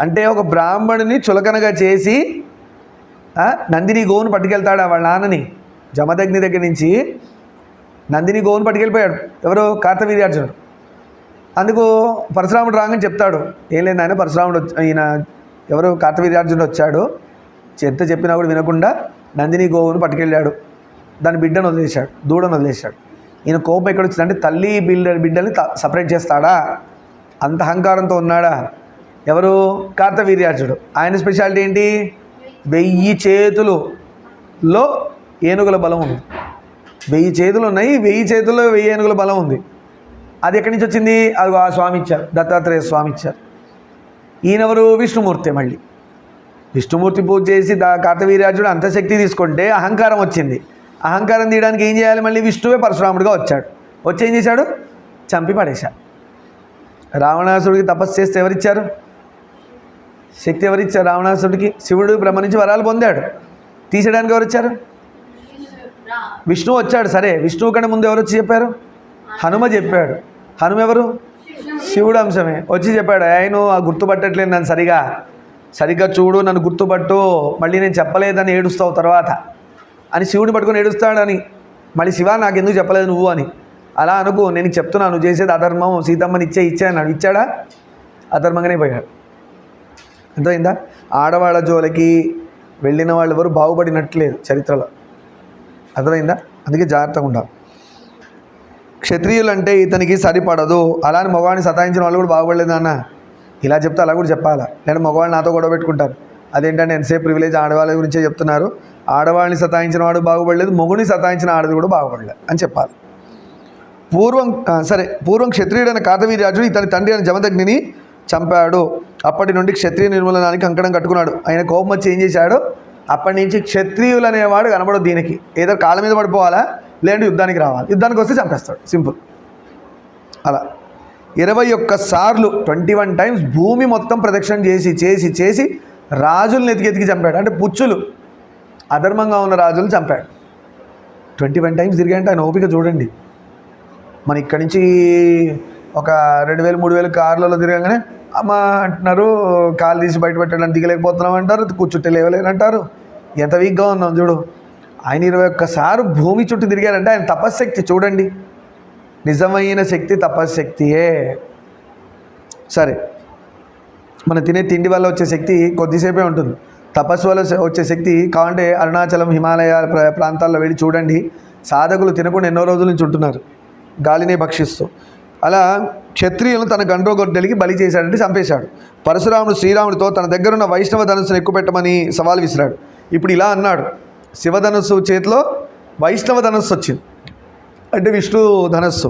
అంటే ఒక బ్రాహ్మణుని చులకనగా చేసి నందిని గోవును పట్టుకెళ్తాడు. వాళ్ళ నాన్నని జమదగ్ని దగ్గర నుంచి నందిని గోవును పట్టుకెళ్ళిపోయాడు. ఎవరు? కార్తవీర్యార్జునుడు. అందుకు పరశురాముడు రాగానే చెప్తాడు, ఏం లేదు ఆయన పరశురాముడు ఈయన ఎవరు కార్తవీర్యార్జునుడు వచ్చాడు, ఎంత చెప్పినా కూడా వినకుండా నందిని గోవును పట్టుకెళ్ళాడు. దాని బిడ్డను వదిలేశాడు, దూడను వదిలేశాడు. ఈయన కోపం ఎక్కడ వచ్చిందంటే తల్లి బిడ్డల్ని సపరేట్ చేస్తాడా, అంత అహంకారంతో ఉన్నాడా? ఎవరు? కార్తవీర్యార్జునుడు. ఆయన స్పెషాలిటీ ఏంటి? 1000 చేతులలో ఏనుగుల బలం ఉంది. 1000 చేతులు ఉన్నాయి, 1000 చేతుల్లో 1000 ఏనుగుల బలం ఉంది. అది ఎక్కడి నుంచి వచ్చింది? అది ఆ స్వామి ఇచ్చారు, దత్తాత్రేయ స్వామి ఇచ్చారు. ఈయనెవరు? విష్ణుమూర్తి. మళ్ళీ విష్ణుమూర్తి పూజ చేసి కార్తవీర్యార్జునుడు అంత శక్తి తీసుకుంటే అహంకారం వచ్చింది. అహంకారం తీయడానికి ఏం చేయాలి? మళ్ళీ విష్ణువే పరశురాముడిగా వచ్చాడు. వచ్చి ఏం చేశాడు? చంపి పడేశాడు. రావణాసుడికి తపస్సు చేస్తే ఎవరిచ్చారు శక్తి? ఎవరిచ్చారు రావణాసుడికి? శివుడు బ్రహ్మ నుంచి వరాలు పొందాడు. తీసేయడానికి ఎవరు వచ్చారు? విష్ణువు వచ్చాడు. సరే, విష్ణువు కంటే ముందు ఎవరు వచ్చి చెప్పారు? హనుమ చెప్పాడు. హనుమ ఎవరు? శివుడు అంశమే. వచ్చి చెప్పాడు, ఆయన గుర్తుపట్టట్లేదు నన్ను, సరిగ్గా చూడు, నన్ను గుర్తుపట్టు, మళ్ళీ నేను చెప్పలేదని ఏడుస్తావు తర్వాత అని శివుడిని పట్టుకొని ఏడుస్తాడని. మళ్ళీ శివ నాకెందుకు చెప్పలేదు నువ్వు అని. అలా అనుకో, నేను చెప్తున్నాను నువ్వు చేసేది అధర్మం, సీతమ్మని ఇచ్చే అన్నాడు. ఇచ్చాడా? అధర్మంగానే పోయాడు. అర్థమైందా? ఆడవాళ్ళ జోలికి వెళ్ళిన వాళ్ళు ఎవరు బాగుపడినట్లేదు చరిత్రలో. అర్థమైందా? అందుకే జాగ్రత్తగా ఉండాలి. క్షత్రియులు అంటే ఇతనికి సరిపడదు, అలానే మగవాడిని సతాయించిన వాళ్ళు కూడా బాగుపడలేదు అన్న. ఇలా చెప్తే అలా కూడా చెప్పాలా? లేదా మగవాళ్ళు నాతో గొడవ పెట్టుకుంటారు. అదేంటంటే ఎంతసేపు ప్రివిలేజ్ ఆడవాళ్ళ గురించే చెప్తున్నారు. ఆడవాళ్ళని సతాయించిన వాడు బాగుపడలేదు, మొగుడిని సతాయించిన ఆడది కూడా బాగుపడలేదు అని చెప్పాలి. పూర్వం క్షత్రియుడైన కార్తవీర్యార్జునుడు ఇతని తండ్రి అయిన జమదగ్నిని చంపాడు. అప్పటి నుండి క్షత్రియ నిర్మూలనానికి కంకణం కట్టుకున్నాడు. ఆయన కోపం వచ్చి ఏం చేశాడు? అప్పటి నుంచి క్షత్రియులు అనేవాడు కనబడదు దీనికి. ఏదో కాళ్ళ మీద పడిపోవాలా, లేదంటే యుద్ధానికి రావాలి. యుద్ధానికి వస్తే చంపేస్తాడు, సింపుల్. అలా 21 సార్లు 21 టైమ్స్ భూమి మొత్తం ప్రదక్షిణ చేసి రాజులను ఎతికి చంపాడు. అంటే పుచ్చులు, అధర్మంగా ఉన్న రాజులను చంపాడు. 21 టైమ్స్ తిరిగాయంటే ఆయన ఓపిక చూడండి. మన ఇక్కడి నుంచి ఒక 2000 3000 కార్లలో తిరగగానే అమ్మ అంటున్నారు, కాలు తీసి బయట పెట్టడానికి దిగలేకపోతున్నాం అంటారు, కూర్చుంటే లేవలేనంటారు. ఎంత వీక్గా ఉన్నాం చూడు. ఆయన 21 సార్లు భూమి చుట్టూ తిరిగారంటే ఆయన తపశ్శక్తి చూడండి, నిజమైన శక్తి తపశ్శక్తియే. సరే, మనం తినే తిండి వల్ల వచ్చే శక్తి కొద్దిసేపే ఉంటుంది. తపస్సు వల్ల వచ్చే శక్తి కావాలంటే అరుణాచలం, హిమాలయ ప్రాంతాల్లో వెళ్ళి చూడండి, సాధకులు తినకుండా ఎన్నో రోజుల నుంచి ఉంటున్నారు గాలినే భక్షిస్తూ. అలా క్షత్రియులను తన గండ్రోగొడ్డలికి బలి చేశాడంటే చంపేశాడు. పరశురాముడు శ్రీరాముడితో తన దగ్గరున్న వైష్ణవ ధనుస్సును ఎక్కుపెట్టమని సవాల్ విసిరాడు. ఇప్పుడు ఇలా అన్నాడు, శివధనుస్సు చేతిలో వైష్ణవ ధనుస్సు వచ్చింది, అంటే విష్ణు ధనస్సు.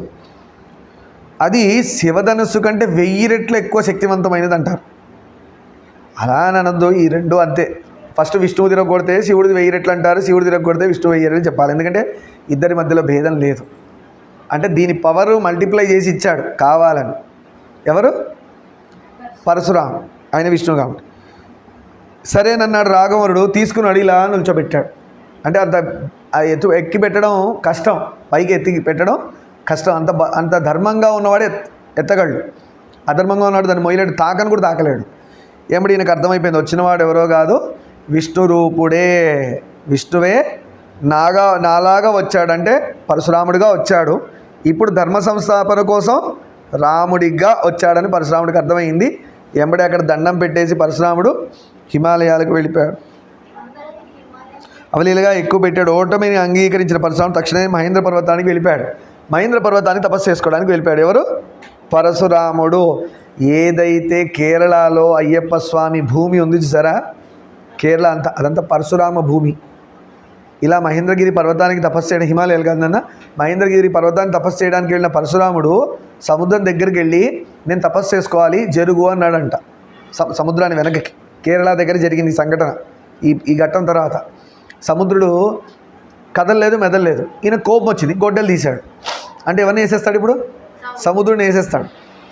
అది శివధనుస్సు కంటే 1000 రెట్లు ఎక్కువ శక్తివంతమైనది అంటారు. అలా అనొద్దు, ఈ రెండు అంతే. ఫస్ట్ విష్ణువు తిరగొడితే శివుడిది 1000 రెట్లు అంటారు, శివుడు తిరగొడితే విష్ణువు 1000 రెట్లు చెప్పాలి. ఎందుకంటే ఇద్దరి మధ్యలో భేదం లేదు. అంటే దీని పవర్ మల్టిప్లై చేసి ఇచ్చాడు కావాలని. ఎవరు? పరశురాము, ఆయన విష్ణువు కాబట్టి. సరేనన్నాడు రాఘవనుడు, తీసుకున్నాడు, ఇలా నిల్చోబెట్టాడు. అంటే అంత ఎక్కి పెట్టడం కష్టం, పైకి ఎత్తి పెట్టడం కష్టం. అంత ధర్మంగా ఉన్నవాడే ఎత్తగలడు, అధర్మంగా ఉన్నవాడు దాన్ని మొయ్యలేడు, తాకని కూడా తాకలేడు. ఏమిటి ఈయనకు అర్థమైపోయింది, వచ్చినవాడు ఎవరో కాదు, విష్ణు రూపుడే, విష్ణువే నాలాగా వచ్చాడంటే పరశురాముడిగా వచ్చాడు. ఇప్పుడు ధర్మ సంస్థాపన కోసం రాముడిగా వచ్చాడని పరశురాముడికి అర్థమైంది. ఎంబడి అక్కడ దండం పెట్టేసి పరశురాముడు హిమాలయాలకు వెళ్ళిపోయాడు. అవలీలగా ఎక్కువ పెట్టాడు. ఓటమిని అంగీకరించిన పరశురాముడు తక్షణమే మహేంద్ర పర్వతానికి వెళ్ళిపోయాడు. మహేంద్ర పర్వతాన్ని తపస్సు చేసుకోవడానికి వెళ్ళిపోయాడు. ఎవరు? పరశురాముడు. ఏదైతే కేరళలో అయ్యప్ప స్వామి భూమి ఉంది చూసారా, కేరళ అంతా, అదంతా పరశురామ భూమి. ఇలా మహేంద్రగిరి పర్వతానికి తపస్సు చేయడం, హిమాలయాలు కాదన్న, మహేంద్రగిరి పర్వతాన్ని తపస్సు చేయడానికి వెళ్ళిన పరశురాముడు సముద్రం దగ్గరికి వెళ్ళి నేను తపస్సు చేసుకోవాలి జరుగు అన్నాడంట. సముద్రాన్ని వెనకకి, కేరళ దగ్గర జరిగింది ఈ సంఘటన. ఈ ఘట్టం తర్వాత సముద్రుడు కదలలేదు, మెదలలేదు. ఈయన కోపం వచ్చింది, గొడ్డలు తీశాడు. అంటే ఎవరిని వేసేస్తాడు ఇప్పుడు? సముద్రుడిని వేసేస్తాడు.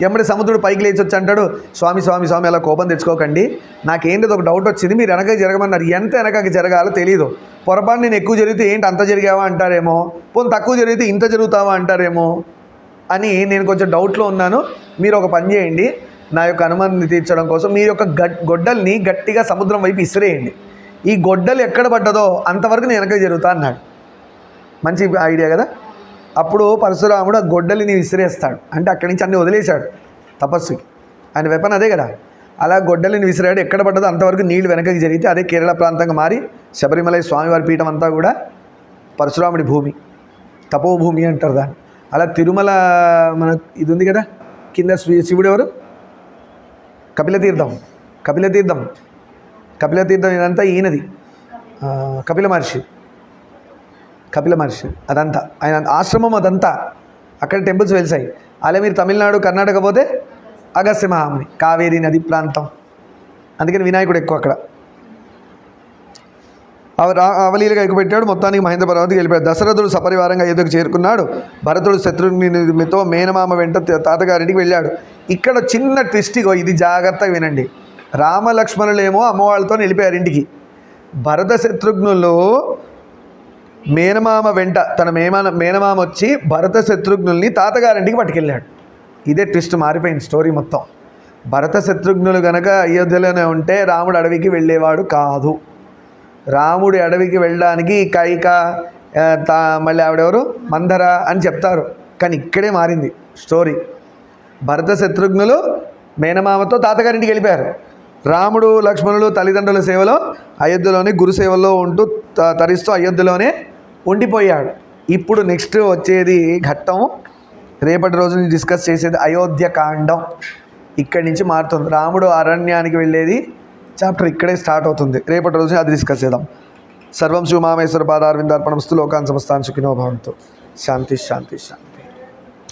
ఎమ్మడి సముద్రుడు పైకి లేచి వచ్చి అంటాడు, స్వామి స్వామి స్వామి అలా కోపం తెచ్చుకోకండి, నాకేంటిది ఒక డౌట్ వచ్చింది, మీరు వెనకకి జరగమన్నారు, ఎంత వెనకకి జరగాలో తెలియదు, పొరపాటు నేను ఎక్కువ జరిగితే ఏంటి అంత జరిగావా అంటారేమో, పోనీ తక్కువ జరిగితే ఇంత జరుగుతావా అంటారేమో అని నేను కొంచెం డౌట్లో ఉన్నాను. మీరు ఒక పని చేయండి, నా యొక్క అనుమానాన్ని తీర్చడం కోసం మీ యొక్క గొడ్డల్ని గట్టిగా సముద్రం వైపు ఇసిరేయండి, ఈ గొడ్డలు ఎక్కడ పడ్డదో అంతవరకు నేను వెనక జరుగుతా అన్నాడు. మంచి ఐడియా కదా. అప్పుడు పరశురాముడు ఆ గొడ్డలిని విసిరేస్తాడు, అంటే అక్కడి నుంచి అన్నీ వదిలేశాడు తపస్సుకి, ఆయన వెపన్ అదే కదా. అలా గొడ్డలిని విసిరాడు, ఎక్కడ పడ్డదో అంతవరకు నీళ్లు వెనకకి జరిగితే అదే కేరళ ప్రాంతంగా మారి శబరిమలై స్వామివారి పీఠం అంతా కూడా పరశురాముడి భూమి, తపోభూమి అంటారు దాన్ని. అలా తిరుమల మన ఇది ఉంది కదా, కింద శివుడు ఎవరు? కపిలతీర్థం ఇదంతా ఈయనది, కపిల మహర్షి అదంతా ఆయన ఆశ్రమం, అదంతా అక్కడ టెంపుల్స్ వెలిసాయి. అలా మీరు తమిళనాడు, కర్ణాటక పోతే అగస్త్య మహాముని, కావేరీ నది ప్రాంతం, అందుకని వినాయకుడు ఎక్కువ అక్కడ. అవలీలుగా ఎక్కుపెట్టాడు. మొత్తానికి మహేంద్ర పర్వతానికి వెళ్ళిపోయాడు. దశరథుడు సపరివారంగా అయోధ్యకు చేరుకున్నాడు. భరతుడు శత్రుఘ్నునితో మేనమామ వెంట తాతగారింటికి వెళ్ళాడు. ఇక్కడ చిన్న ట్విస్ట్, ఇది జాగ్రత్తగా వినండి. రామలక్ష్మణులేమో అమ్మవాళ్ళతో వెళ్ళిపోయారు ఇంటికి. భరత శత్రుఘ్నులు మేనమామ వెంట, తన మేనమామ వచ్చి భరత శత్రుఘ్నుల్ని తాతగారింటికి పట్టుకెళ్ళాడు. ఇదే ట్విస్ట్, మారిపోయింది స్టోరీ మొత్తం. భరత శత్రుఘ్నులు కనుక అయోధ్యలోనే ఉంటే రాముడు అడవికి వెళ్ళేవాడు కాదు. రాముడి అడవికి వెళ్ళడానికి కైక, మళ్ళీ ఆవిడెవరు, మందర అని చెప్తారు, కానీ ఇక్కడే మారింది స్టోరీ. భరత శత్రుఘ్నులు మేనమామతో తాతగారింటికి వెళ్ళిపోయారు. రాముడు లక్ష్మణులు తల్లిదండ్రుల సేవలో అయోధ్యలోనే గురుసేవల్లో ఉంటూ తరిస్తూ అయోధ్యలోనే ఉండిపోయాడు. ఇప్పుడు నెక్స్ట్ వచ్చేది ఘట్టం, రేపటి రోజుని డిస్కస్ చేసేది అయోధ్యకాండం. ఇక్కడి నుంచి మారుతుంది. రాముడు అరణ్యానికి వెళ్ళేది చాప్టర్ ఇక్కడే స్టార్ట్ అవుతుంది. రేపటి రోజున అది డిస్కస్ చేద్దాం. సర్వం శివమామేశ్వర పాదారవిందార్పణమస్తు. లోకాన్ సమస్తాన్ సుఖినో భవంతు. శాంతి శాంతి శాంతి.